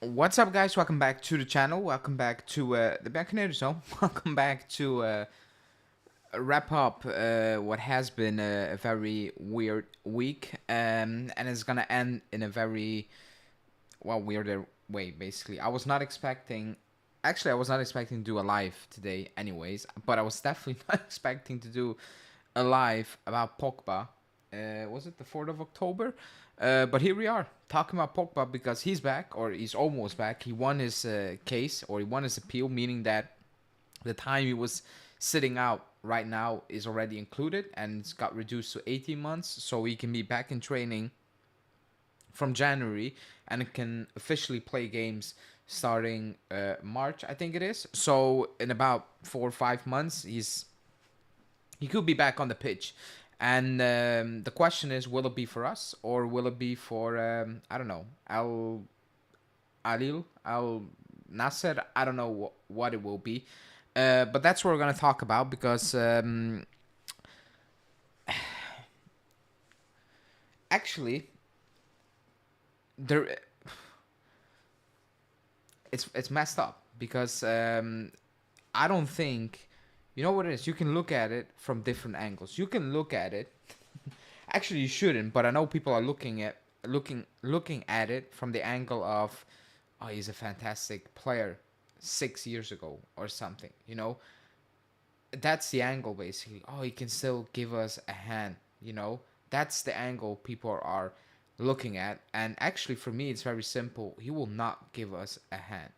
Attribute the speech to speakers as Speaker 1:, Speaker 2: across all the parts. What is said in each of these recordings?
Speaker 1: What's up, guys? Welcome back to the channel. Welcome back to the Bianconeri zone. Welcome back to wrap up what has been a very weird week, and it's gonna end in a very weirder way. Basically, I was not expecting to do a live today, anyways. But I was definitely not expecting to do a live about Pogba. Was it the 4th of October? But here we are talking about Pogba because he's back, or he's almost back. He won his case, or he won his appeal, meaning that the time he was sitting out right now is already included, and it's got reduced to 18 months, so he can be back in training from January and can officially play games starting March, I think it is. So in about 4 or 5 months, he could be back on the pitch. And the question is, will it be for us or will it be for I don't know, Al Nasser? I don't know what it will be, but that's what we're gonna talk about because actually there it's messed up because I don't think, you know what it is. You can look at it from different angles. You can look at it. Actually, you shouldn't, but I know people are looking at it from the angle of, oh, he's a fantastic player 6 years ago or something. You know, that's the angle basically. Oh, he can still give us a hand. You know, that's the angle people are looking at. And actually, for me, it's very simple. He will not give us a hand.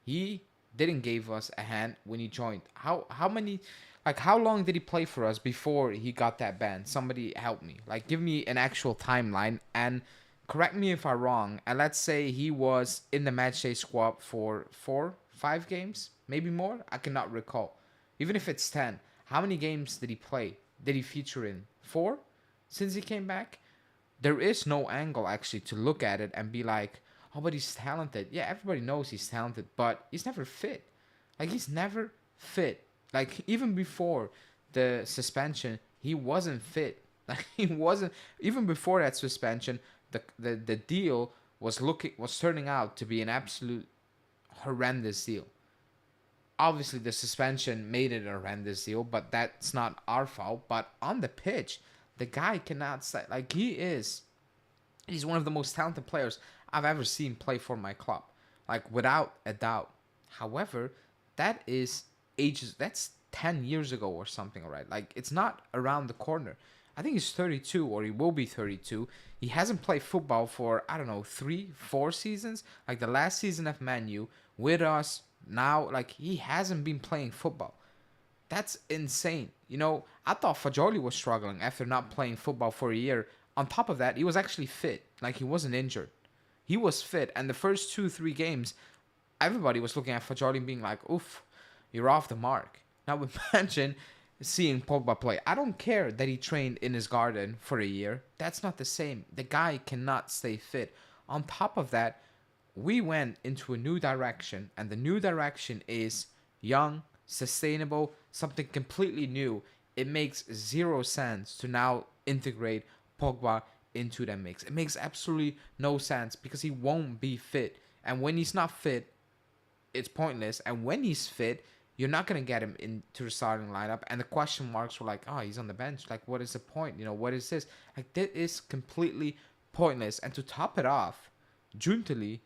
Speaker 1: He didn't give us a hand when he joined. How many, like, how long did he play for us before he got that ban? Somebody help me. Like, give me an actual timeline and correct me if I'm wrong. And let's say he was in the matchday squad for 4, 5 games, maybe more. I cannot recall. Even if it's 10, how many games did he play? Did he feature in 4 since he came back? There is no angle actually to look at it and be like, oh, but he's talented. Yeah, everybody knows he's talented, but he's never fit. Like, he's never fit. Like, even before the suspension, he wasn't fit. Like, he wasn't. Even before that suspension, the deal was turning out to be an absolute horrendous deal. Obviously, the suspension made it a horrendous deal, but that's not our fault. But on the pitch, the guy cannot say, like, he's one of the most talented players I've ever seen play for my club, like, without a doubt. However, that is ages. That's 10 years ago or something, alright? Like, it's not around the corner. I think he's 32, or he will be 32. He hasn't played football for, I don't know, 3, 4 seasons. Like, the last season of Man U with us now, like, he hasn't been playing football. That's insane. You know, I thought Fagioli was struggling after not playing football for a year. On top of that, he was actually fit. Like, he wasn't injured. He was fit. And the first 2, 3 games, everybody was looking at Fagioli and being like, oof, you're off the mark. Now imagine seeing Pogba play. I don't care that he trained in his garden for a year. That's not the same. The guy cannot stay fit. On top of that, we went into a new direction. And the new direction is young, sustainable, something completely new. It makes zero sense to now integrate Pogba into that mix. It makes absolutely no sense because he won't be fit. And when he's not fit, it's pointless. And when he's fit, you're not going to get him into the starting lineup. And the question marks were like, oh, he's on the bench. Like, what is the point? You know, what is this? Like, that is completely pointless. And to top it off, Giuntoli,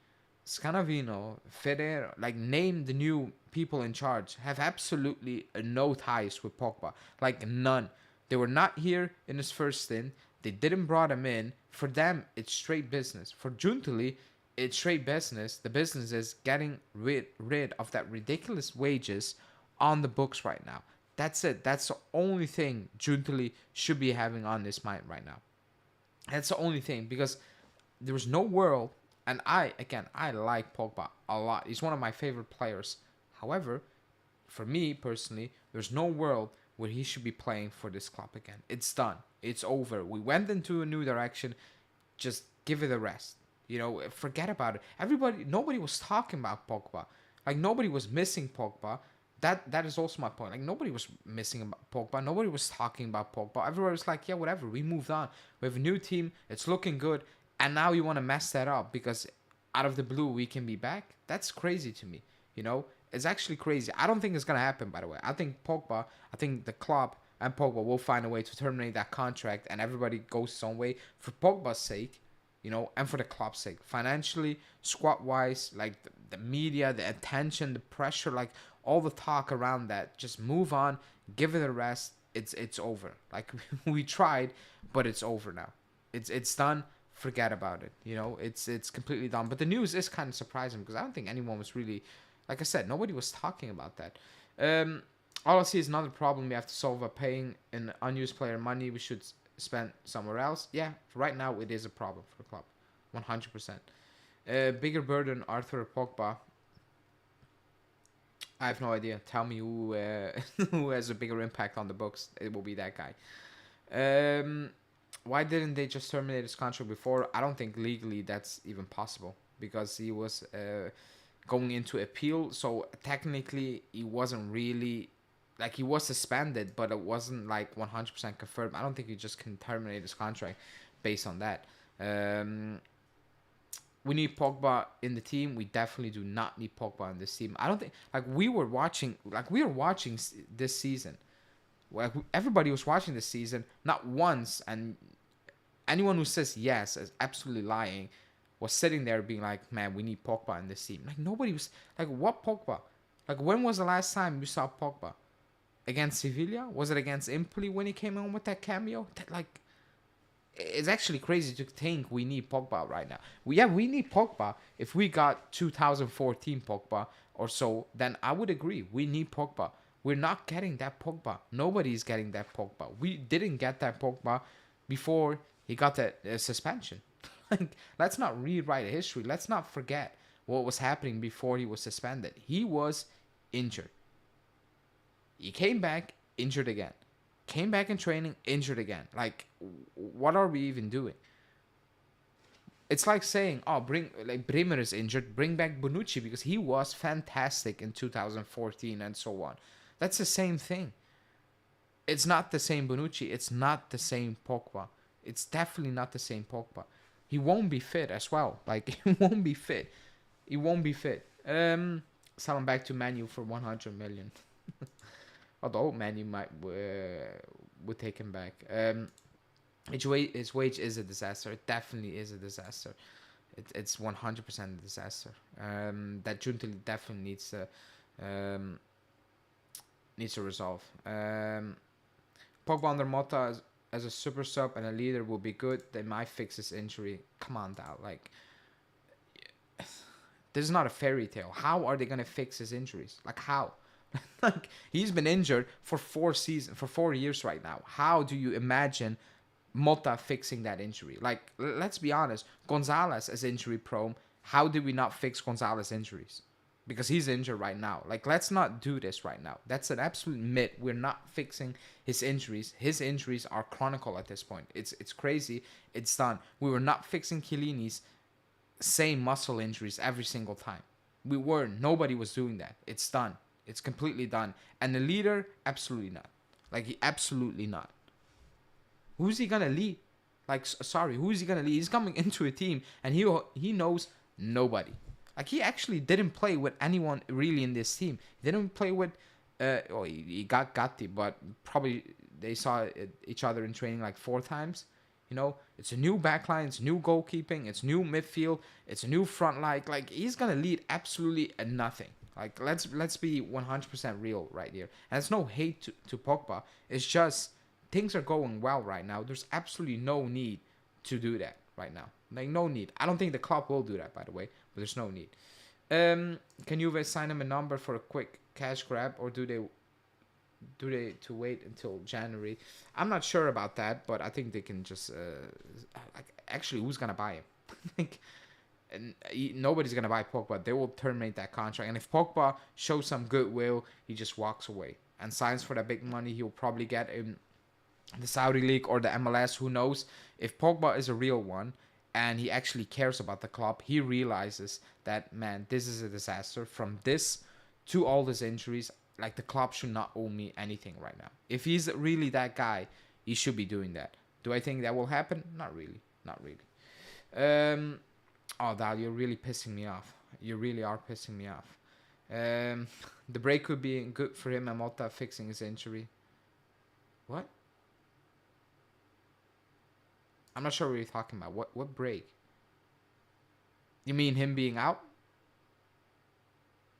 Speaker 1: Scanavino, Federer, like, name the new people in charge, have absolutely no ties with Pogba. Like, none. They were not here in his first stint. They didn't brought him in. For them, it's straight business. For Giuntoli, it's straight business. The business is getting rid of that ridiculous wages on the books right now. That's it. That's the only thing Giuntoli should be having on his mind right now. That's the only thing, because there was no world. And I like Pogba a lot. He's one of my favorite players. However, for me personally, there's no world where he should be playing for this club again. It's done. It's over. We went into a new direction. Just give it a rest. You know, forget about it. Nobody was talking about Pogba. Like, nobody was missing Pogba. That is also my point. Like, nobody was missing about Pogba. Nobody was talking about Pogba. Everybody was like, yeah, whatever. We moved on. We have a new team. It's looking good. And now you want to mess that up because out of the blue we can be back. That's crazy to me. You know, it's actually crazy. I don't think it's gonna happen. By the way, I think the club and Pogba will find a way to terminate that contract, and everybody goes his own way for Pogba's sake, you know, and for the club's sake, financially, squad wise, like the media, the attention, the pressure, like all the talk around that. Just move on, give it a rest. It's over. Like we tried, but it's over now. It's done. Forget about it. You know, it's completely done. But the news is kind of surprising because I don't think anyone was really, like I said, nobody was talking about that. All I see is another problem we have to solve by paying an unused player money we should spend somewhere else. Yeah, right now it is a problem for the club, 100%. Bigger burden, Arthur or Pogba. I have no idea. Tell me who who has a bigger impact on the books. It will be that guy. Why didn't they just terminate his contract before? I don't think legally that's even possible because he was going into appeal. So technically, he wasn't really, like, he was suspended, but it wasn't like 100% confirmed. I don't think you just can terminate his contract based on that. We need Pogba in the team. We definitely do not need Pogba in this team. I don't think, like, we were watching this season. Like, everybody was watching this season, not once, and anyone who says yes is absolutely lying. Was sitting there being like, man, we need Pogba in this team. Like, nobody was like, what Pogba? Like, when was the last time you saw Pogba? Against Sevilla? Was it against Empoli when he came on with that cameo? Like, it's actually crazy to think we need Pogba right now. We need Pogba. If we got 2014 Pogba or so, then I would agree. We need Pogba. We're not getting that Pogba. Nobody's getting that Pogba. We didn't get that Pogba before he got that suspension. Like, let's not rewrite history. Let's not forget what was happening before he was suspended. He was injured. He came back, injured again. Came back in training, injured again. Like, what are we even doing? It's like saying, oh, Bremer is injured, bring back Bonucci because he was fantastic in 2014 and so on. That's the same thing. It's not the same Bonucci. It's not the same Pogba. It's definitely not the same Pogba. He won't be fit as well. Like, he won't be fit. He won't be fit. Sell him back to Man U for 100 million. Although Man U would take him back. His wage is a disaster. It definitely is a disaster. It's 100% a disaster. That Giuntoli definitely needs to resolve. Pogba under Motta as a super sub and a leader will be good. They might fix his injury. Come on, Dal. Like, this is not a fairy tale. How are they gonna fix his injuries? Like, how? Like, he's been injured for 4 years right now. How do you imagine Motta fixing that injury? Like, let's be honest. Gonzalez is injury prone. How did we not fix Gonzalez's injuries? Because he's injured right now. Like, let's not do this right now. That's an absolute myth. We're not fixing his injuries. His injuries are chronicle at this point. It's crazy. It's done. We were not fixing Chiellini's same muscle injuries every single time. We weren't. Nobody was doing that. It's done. It's completely done. And the leader, absolutely not. Like, absolutely not. Who's he gonna lead? Like, sorry, who's he gonna lead? He's coming into a team and he knows nobody. Like, he actually didn't play with anyone really in this team. He didn't play with, he got Gatti, but probably they saw each other in training like 4 times. You know, it's a new backline, it's new goalkeeping, it's new midfield, it's a new front line. Like, he's gonna lead absolutely nothing. Like, let's be 100% real right here. And it's no hate to Pogba. It's just things are going well right now. There's absolutely no need to do that right now. Like, no need. I don't think the club will do that, by the way, but there's no need. Can Juve sign him a number for a quick cash grab, or do they to wait until January? I'm not sure about that, but I think they can just actually, who's gonna buy him? Like, and nobody's gonna buy Pogba. They will terminate that contract, and if Pogba shows some goodwill, he just walks away and signs for that big money he'll probably get in the Saudi League or the MLS. Who knows? If Pogba is a real one and he actually cares about the club, he realizes that, man, this is a disaster. From this to all these injuries, like, the club should not owe me anything right now. If he's really that guy, he should be doing that. Do I think that will happen? Not really. Oh, Dal, you're really pissing me off. You really are pissing me off. The break could be good for him and Mota fixing his injury. What? I'm not sure what you're talking about. What break? You mean him being out?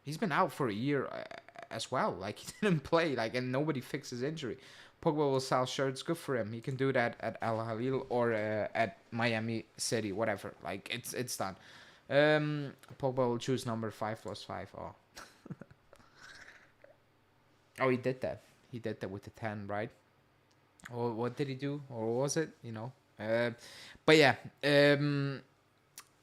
Speaker 1: He's been out for a year as well. Like, he didn't play. Like, and nobody fixed his injury. Pogba will sell shirts. Good for him. He can do that at Al Hilal or at Miami City, whatever. Like, it's done. Pogba will choose number 5+5. Oh. Oh, he did that. He did that with the 10, right? Or what did he do? Or was it? You know. But yeah.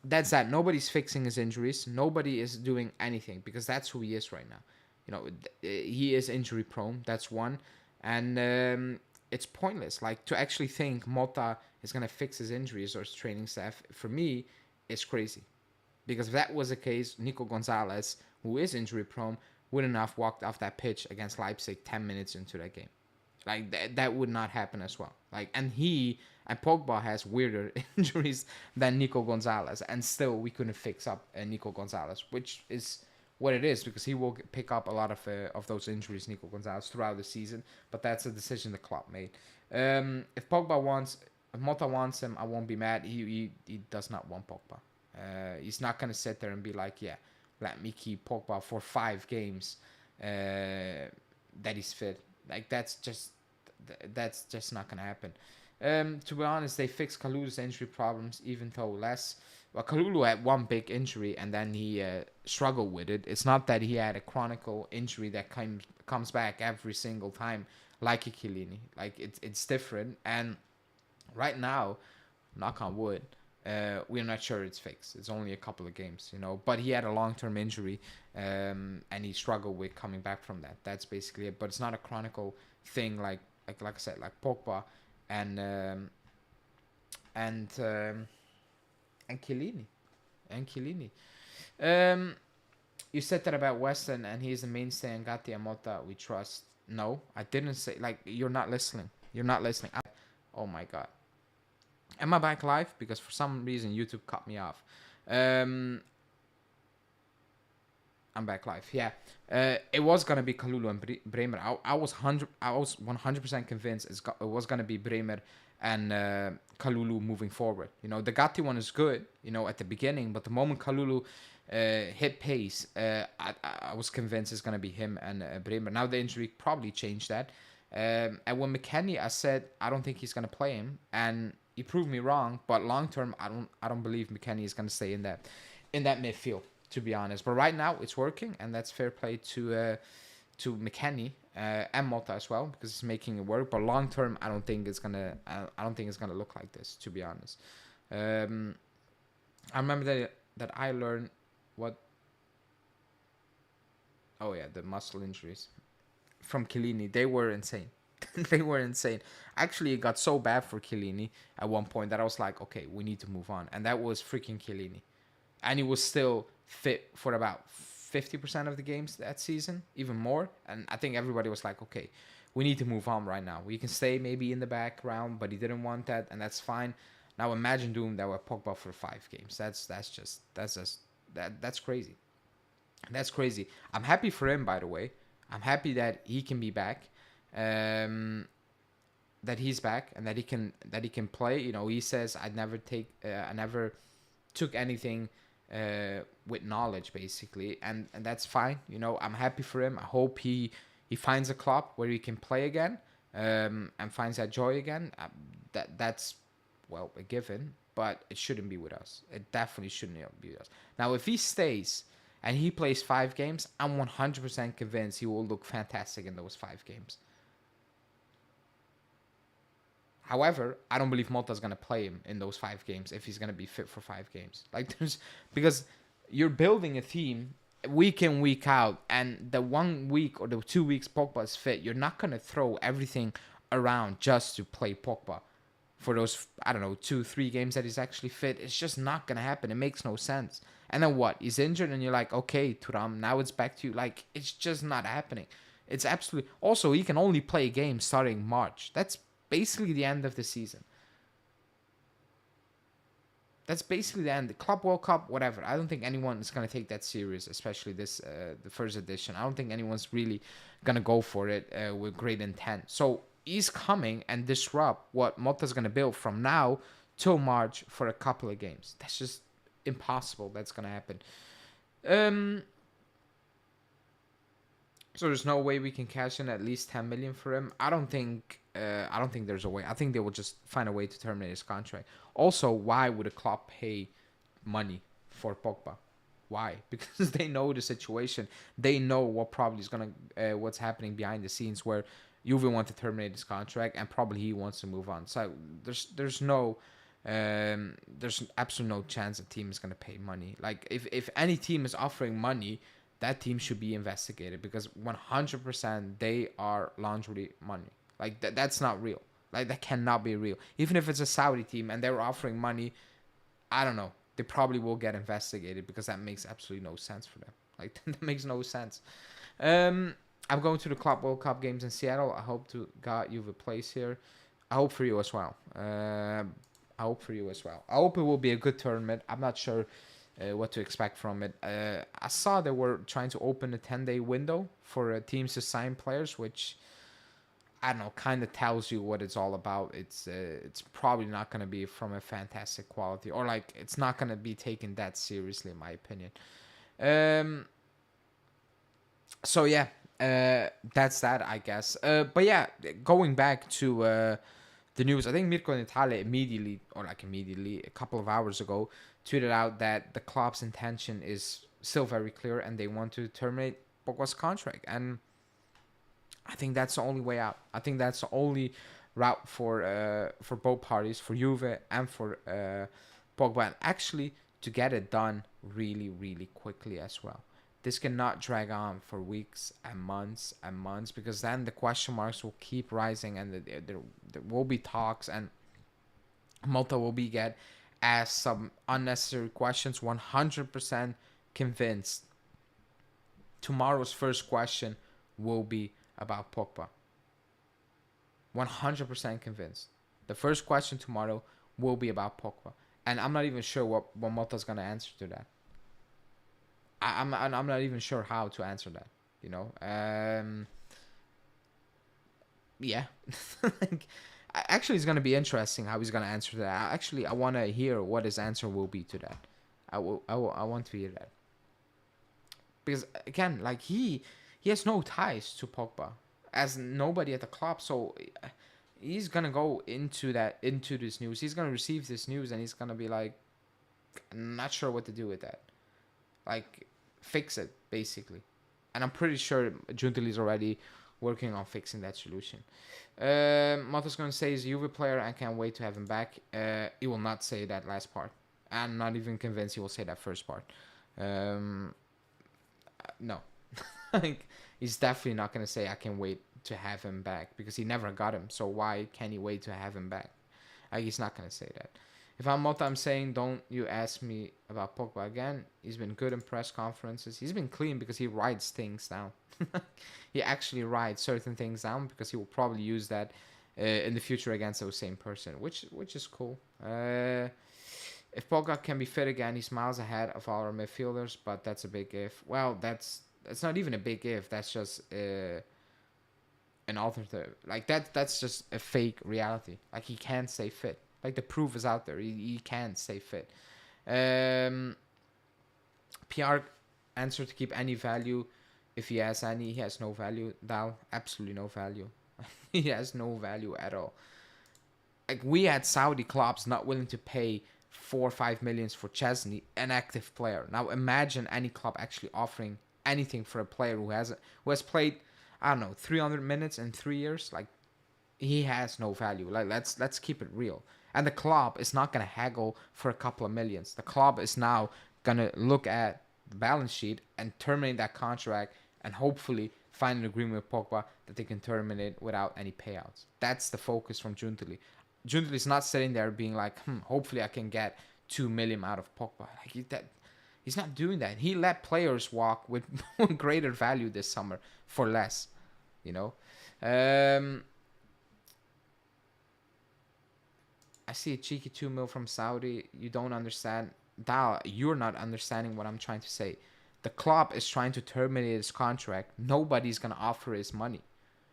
Speaker 1: That's that. Nobody's fixing his injuries. Nobody is doing anything because that's who he is right now. You know, he is injury prone. That's one. And it's pointless. Like, to actually think Mota is going to fix his injuries or his training staff, for me, is crazy. Because if that was the case, Nico Gonzalez, who is injury prone, wouldn't have walked off that pitch against Leipzig 10 minutes into that game. Like, that would not happen as well. Like, and Pogba has weirder injuries than Nico Gonzalez, and still we couldn't fix up Nico Gonzalez, which is what it is, because he will pick up a lot of those injuries, Nico Gonzalez, throughout the season. But that's a decision the club made. If Mota wants him, I won't be mad. He does not want Pogba. He's not gonna sit there and be like, yeah, let me keep Pogba for 5 games that he's fit. Like, that's just not gonna happen. To be honest, they fixed Kalulu's injury problems, even though less. Well, Kalulu had one big injury and then he struggled with it. It's not that he had a chronic injury that comes back every single time, like a Chiellini. Like, it's different. And right now, knock on wood, we're not sure it's fixed. It's only a couple of games, you know. But he had a long-term injury, and he struggled with coming back from that. That's basically it. But it's not a chronic thing like I said, like Pogba and Chiellini. You said that about Weston, and he's the mainstay, and Gatti and Mota we trust. No, I didn't say. Like, you're not listening. Oh my god. Am I back live? Because for some reason YouTube cut me off. I'm back live. Yeah. It was gonna be Kalulu and Bremer. I was 100% convinced it was gonna be Bremer and Kalulu moving forward. You know, the Gatti one is good, you know, at the beginning, but the moment Kalulu hit pace, I was convinced it's gonna be him and Bremer. Now the injury probably changed that. And when McKennie, I said I don't think he's gonna play him, and he proved me wrong. But long term, I don't believe McKennie is gonna stay in that midfield, to be honest. But right now it's working, and that's fair play to McKennie and Mota as well, because it's making it work. But long term, I don't think it's gonna look like this, to be honest. I remember that I learned what. Oh yeah, the muscle injuries from Chiellini. They were insane. They were insane. Actually, it got so bad for Chiellini at one point that I was like, okay, we need to move on. And that was freaking Chiellini. And he was still fit for about 50% of the games that season, even more. And I think everybody was like, okay, we need to move on right now. We can stay maybe in the background, but he didn't want that, and that's fine. Now imagine doing that with Pogba for 5 games. That's crazy. That's crazy. I'm happy for him, by the way. I'm happy that he can be back. That he's back and that he can play. You know, he says I never took anything with knowledge, basically, and that's fine. You know, I'm happy for him. I hope he finds a club where he can play again, and finds that joy again. That's well a given, but it shouldn't be with us. It definitely shouldn't be with us. Now, if he stays and he plays 5 games, I'm 100% convinced he will look fantastic in those 5 games. However, I don't believe Mota's going to play him in those 5 games if he's going to be fit for 5 games. Because you're building a team week in, week out, and the 1 week or the 2 weeks Pogba is fit, you're not going to throw everything around just to play Pogba for those, 2-3 games that he's actually fit. It's just not going to happen. It makes no sense. And then what? He's injured and you're like, okay, Thuram, now it's back to you. Like, it's just not happening. It's absolutely... Also, he can only play games starting March. That's basically the end of the season. that's basically the end. The Club World Cup, whatever. I don't think anyone is gonna take that serious, especially this the first edition. I don't think anyone's really gonna go for it with great intent. So he's coming and disrupt what Motta's gonna build from now till March for a couple of games. That's just impossible. That's gonna happen. So there's no way we can cash in at least 10 million for him. I don't think there's a way. I think they will just find a way to terminate his contract. Also, why would a club pay money for Pogba? Why? Because they know the situation. They know what probably is what's happening behind the scenes, where Juve want to terminate his contract and probably he wants to move on. So there's absolutely no chance a team is gonna pay money. Like if any team is offering money, that team should be investigated, because 100% they are laundering money. Like that's not real. Like that cannot be real. Even if it's a Saudi team and they're offering money, I don't know. They probably will get investigated, because that makes absolutely no sense for them. Like that makes no sense. I'm going to the Club World Cup games in Seattle. I hope to God you have a place here. I hope for you as well. I hope it will be a good tournament. I'm not sure what to expect from it. I saw they were trying to open a 10-day window for teams to sign players, which I don't know, kind of tells you what it's all about. It's probably not going to be from a fantastic quality, or like it's not going to be taken that seriously, in my opinion. So yeah, that's that, I guess. But yeah, going back to the news, I think Mirko Natale immediately, a couple of hours ago, tweeted out that the club's intention is still very clear and they want to terminate Pogba's contract. And I think that's the only way out. I think that's the only route for both parties, for Juve and for Pogba, and actually to get it done really, really quickly as well. This cannot drag on for weeks and months, because then the question marks will keep rising, and there will be talks, and Malta will get asked some unnecessary questions. 100% convinced tomorrow's first question will be about Pogba. 100% convinced. The first question tomorrow will be about Pogba, and I'm not even sure what Malta's gonna answer to that. I'm not even sure how to answer that. You know. Yeah. Actually, it's gonna be interesting how he's gonna answer that. Actually, I want to hear what his answer will be to that. I want to hear that, because again, like he has no ties to Pogba, as nobody at the club. So he's gonna go into this news. He's gonna receive this news and he's gonna be like, I'm not sure what to do with that. Like, fix it basically. And I'm pretty sure Giuntoli is already working on fixing that solution. Mato's gonna say he's a Juve player and can't wait to have him back. He will not say that last part. I'm not even convinced he will say that first part. No. Like, he's definitely not gonna say I can't wait to have him back, because he never got him. So why can he wait to have him back? Like, he's not gonna say that. If I'm Mota, I'm saying don't you ask me about Pogba again. He's been good in press conferences. He's been clean because he writes things down. He actually writes certain things down, because he will probably use that in the future against the same person, which is cool. If Pogba can be fit again, he's miles ahead of our midfielders, but that's a big if. Well, that's not even a big if. That's just an alternative. Like that's just a fake reality. Like, he can't stay fit. Like, the proof is out there. He can't stay fit. PR answer to keep any value. If he has any, he has no value. Dal, absolutely no value. He has no value at all. Like, we had Saudi clubs not willing to pay 4 or 5 millions for Chesney, an active player. Now imagine any club actually offering anything for a player who has played, I don't know, 300 minutes in 3 years. Like, he has no value. Like, let's keep it real. And the club is not gonna haggle for a couple of millions. The club is now gonna look at the balance sheet and terminate that contract, and hopefully find an agreement with Pogba that they can terminate without any payouts. That's the focus from Giuntoli. Giuntoli is not sitting there being like, hopefully I can get 2 million out of Pogba. Like, he's not doing that. He let players walk with greater value this summer for less, you know. I see a cheeky 2 mil from Saudi. You don't understand. Dal, you're not understanding what I'm trying to say. The club is trying to terminate his contract. Nobody's gonna offer his money.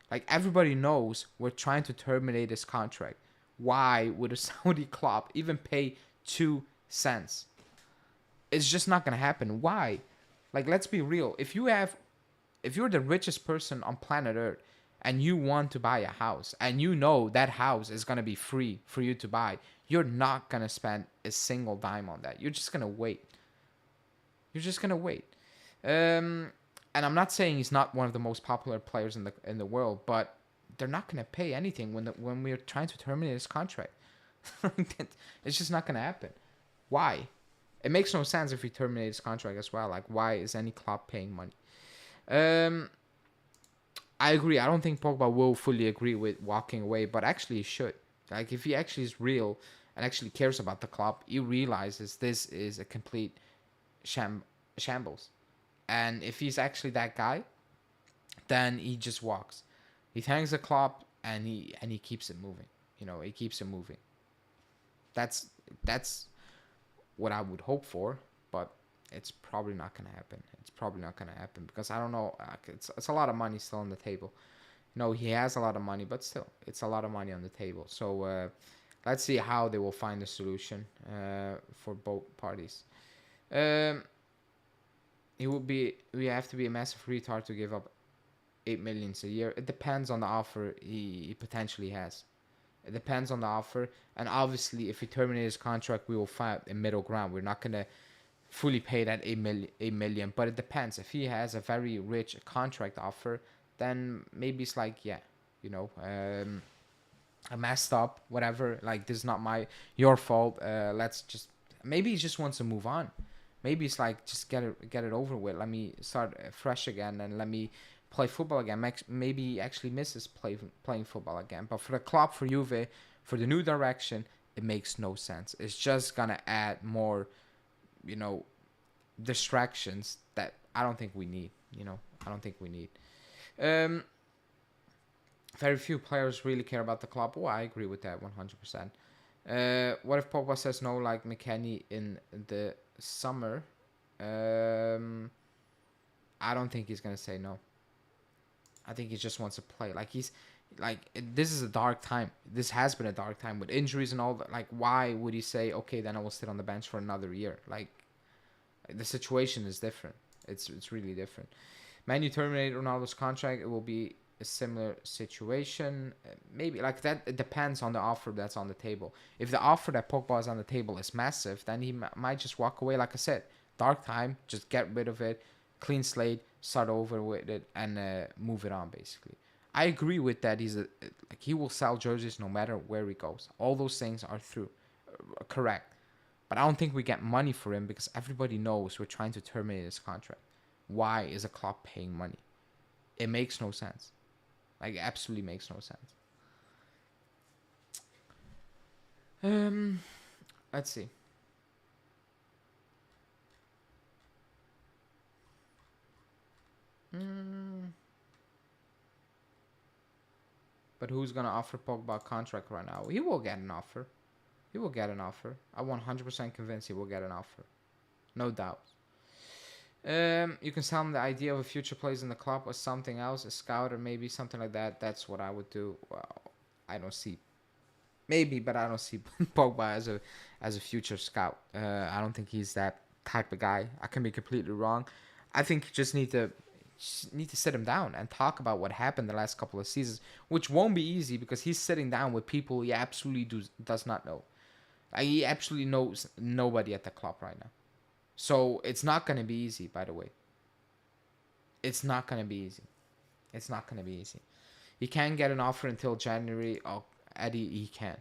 Speaker 1: Like, everybody knows we're trying to terminate his contract. Why would a Saudi club even pay 2 cents? It's just not gonna happen. Why? Like, let's be real. If you're the richest person on planet Earth and you want to buy a house and you know that house is gonna be free for you to buy, you're not gonna spend a single dime on that. You're just gonna wait. You're just gonna wait. And I'm not saying he's not one of the most popular players in the world, but they're not gonna pay anything when we're trying to terminate his contract. It's just not gonna happen. Why? It makes no sense if we terminate his contract as well. Like, why is any club paying money? I agree. I don't think Pogba will fully agree with walking away, but actually he should. Like, if he actually is real and actually cares about the club, he realizes this is a complete shambles. And if he's actually that guy, then he just walks. He thanks the club and he keeps it moving. You know, he keeps it moving. That's what I would hope for, but it's probably not gonna happen. It's probably not gonna happen because I don't know. It's a lot of money still on the table. You know, he has a lot of money, but still, it's a lot of money on the table. So let's see how they will find a solution for both parties. We have to be a massive retard to give up 8 million a year. It depends on the offer he potentially has. It depends on the offer, and obviously, if he terminates his contract, we will find a middle ground. We're not gonna fully pay that 8 million, but it depends. If he has a very rich contract offer, then maybe it's like, yeah, you know, I messed up, whatever. Like, this is not your fault. Let's just, maybe he just wants to move on. Maybe it's like, just get it over with. Let me start fresh again and let me play football again. Maybe he actually misses playing football again. But for the club, for Juve, for the new direction, it makes no sense. It's just gonna add more, you know, distractions that I don't think we need. You know, I don't think we need. Very few players really care about the club. Oh, I agree with that 100%. What if Pogba says no, like McKennie in the summer? I don't think he's gonna say no. I think he just wants to play. Like, this is a dark time. This has been a dark time with injuries and all that. Like, why would he say, okay, then I will sit on the bench for another year? Like, the situation is different. It's really different. Man, you terminate Ronaldo's contract, it will be a similar situation. Maybe like that. It depends on the offer that's on the table. If the offer that Pogba is on the table is massive, then he might just walk away. Like I said, dark time. Just get rid of it, clean slate, start over with it, and move it on. Basically, I agree with that. He will sell jerseys no matter where he goes. All those things are correct. But I don't think we get money for him because everybody knows we're trying to terminate his contract. Why is a club paying money? It makes no sense. Like, absolutely makes no sense. Let's see. But who's gonna offer Pogba a contract right now? He will get an offer. He will get an offer. I'm 100% convinced he will get an offer. No doubt. You can sell him the idea of a future plays in the club or something else, a scout or maybe something like that. That's what I would do. Well, I don't see, maybe, but I don't see Pogba as a future scout. I don't think he's that type of guy. I can be completely wrong. I think you just need to sit him down and talk about what happened the last couple of seasons, which won't be easy because he's sitting down with people he absolutely does not know. Like, he absolutely knows nobody at the club right now. So it's not going to be easy, by the way. It's not going to be easy. It's not going to be easy. He can't get an offer until January. Oh, Eddie, he can.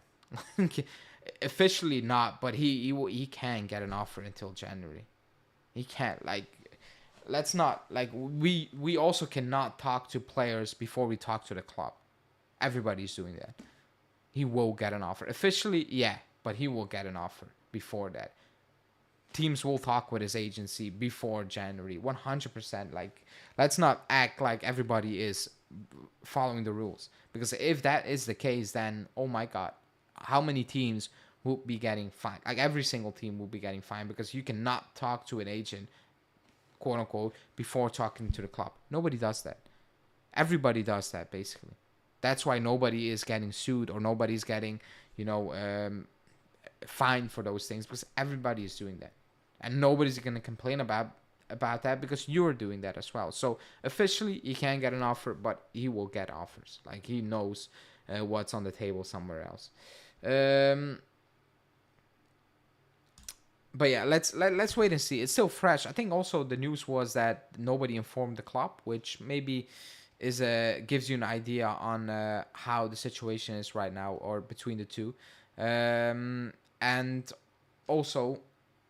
Speaker 1: Officially not, but he can get an offer until January. He can't. Like, let's not. Like, we also cannot talk to players before we talk to the club. Everybody's doing that. He will get an offer. Officially, yeah, but he will get an offer before that. Teams will talk with his agency before January, 100%. Like, let's not act like everybody is following the rules. Because if that is the case, then, oh my God, how many teams will be getting fined? Like every single team will be getting fined because you cannot talk to an agent, quote unquote, before talking to the club. Nobody does that. Everybody does that basically. That's why nobody is getting sued or nobody's getting, fined for those things, because everybody is doing that, and nobody's gonna complain about that because you're doing that as well. So officially, he can't get an offer, but he will get offers. Like he knows what's on the table somewhere else. But yeah, let's wait and see. It's still fresh. I think also the news was that nobody informed the club, which maybe is gives you an idea on how the situation is right now or between the two. And also,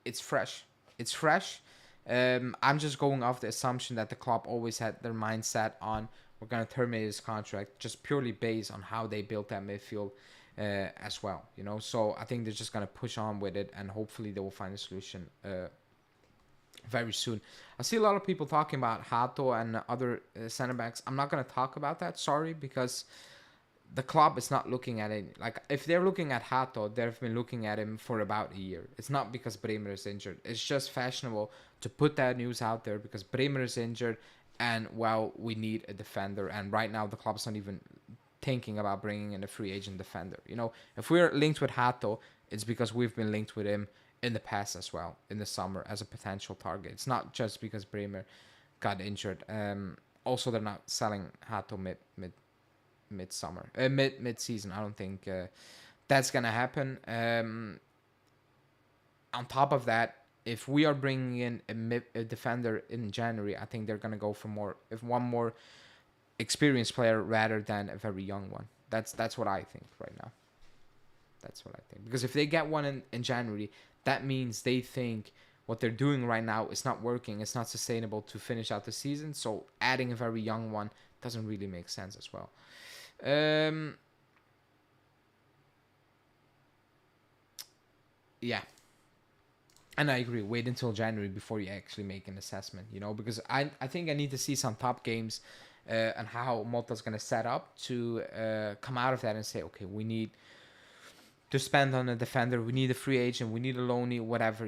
Speaker 1: it's fresh. It's fresh. I'm just going off the assumption that the club always had their mindset on we're going to terminate his contract just purely based on how they built that midfield as well. So I think they're just going to push on with it, and hopefully they will find a solution very soon. I see a lot of people talking about Hato and other center backs. I'm not going to talk about that, sorry, because the club is not looking at it. Like, if they're looking at Hato, they've been looking at him for about a year. It's not because Bremer is injured. It's just fashionable to put that news out there because Bremer is injured and, well, we need a defender. And right now, the club's not even thinking about bringing in a free agent defender. If we're linked with Hato, it's because we've been linked with him in the past as well, in the summer, as a potential target. It's not just because Bremer got injured. Also, they're not selling Hato mid-summer, mid-season. I don't think that's gonna happen. On top of that, if we are bringing in a defender in January, I think they're gonna go for one more experienced player rather than a very young one. That's what I think right now. That's what I think, because if they get one in January, that means they think what they're doing right now is not working. It's not sustainable to finish out the season. So adding a very young one doesn't really make sense as well. Yeah. And I agree. Wait until January before you actually make an assessment, because I think I need to see some top games and how Malta's going to set up to come out of that and say, okay, we need to spend on a defender, we need a free agent, we need a loanee, whatever,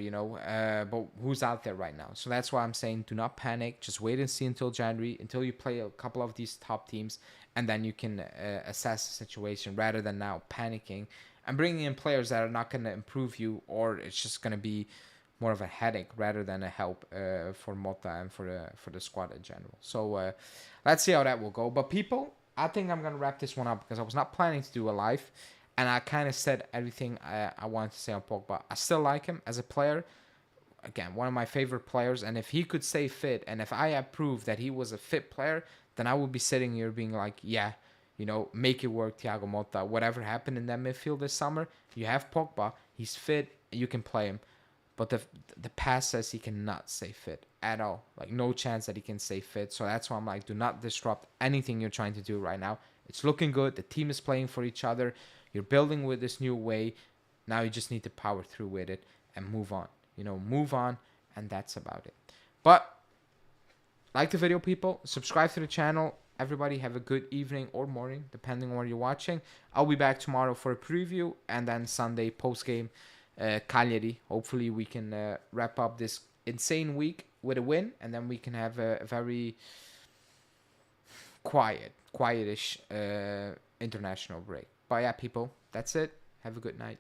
Speaker 1: but who's out there right now? So that's why I'm saying do not panic. Just wait and see until January, until you play a couple of these top teams, and then you can assess the situation rather than now panicking and bringing in players that are not going to improve you, or it's just going to be more of a headache rather than a help for Mota and for the squad in general. So let's see how that will go. But people, I think I'm going to wrap this one up because I was not planning to do a live. And I kind of said everything I wanted to say on Pogba. I still like him as a player. Again, one of my favorite players. And if he could stay fit, and if I had proved that he was a fit player, then I would be sitting here being like, yeah, make it work, Thiago Motta. Whatever happened in that midfield this summer, you have Pogba. He's fit. You can play him. But the past says he cannot stay fit at all. Like, no chance that he can stay fit. So that's why I'm like, do not disrupt anything you're trying to do right now. It's looking good. The team is playing for each other. You're building with this new way. Now you just need to power through with it and move on. Move on, and that's about it. But like the video, people. Subscribe to the channel. Everybody have a good evening or morning, depending on where you're watching. I'll be back tomorrow for a preview, and then Sunday post-game Cagliari. Hopefully we can wrap up this insane week with a win, and then we can have a very quietish international break. But yeah, people, that's it. Have a good night.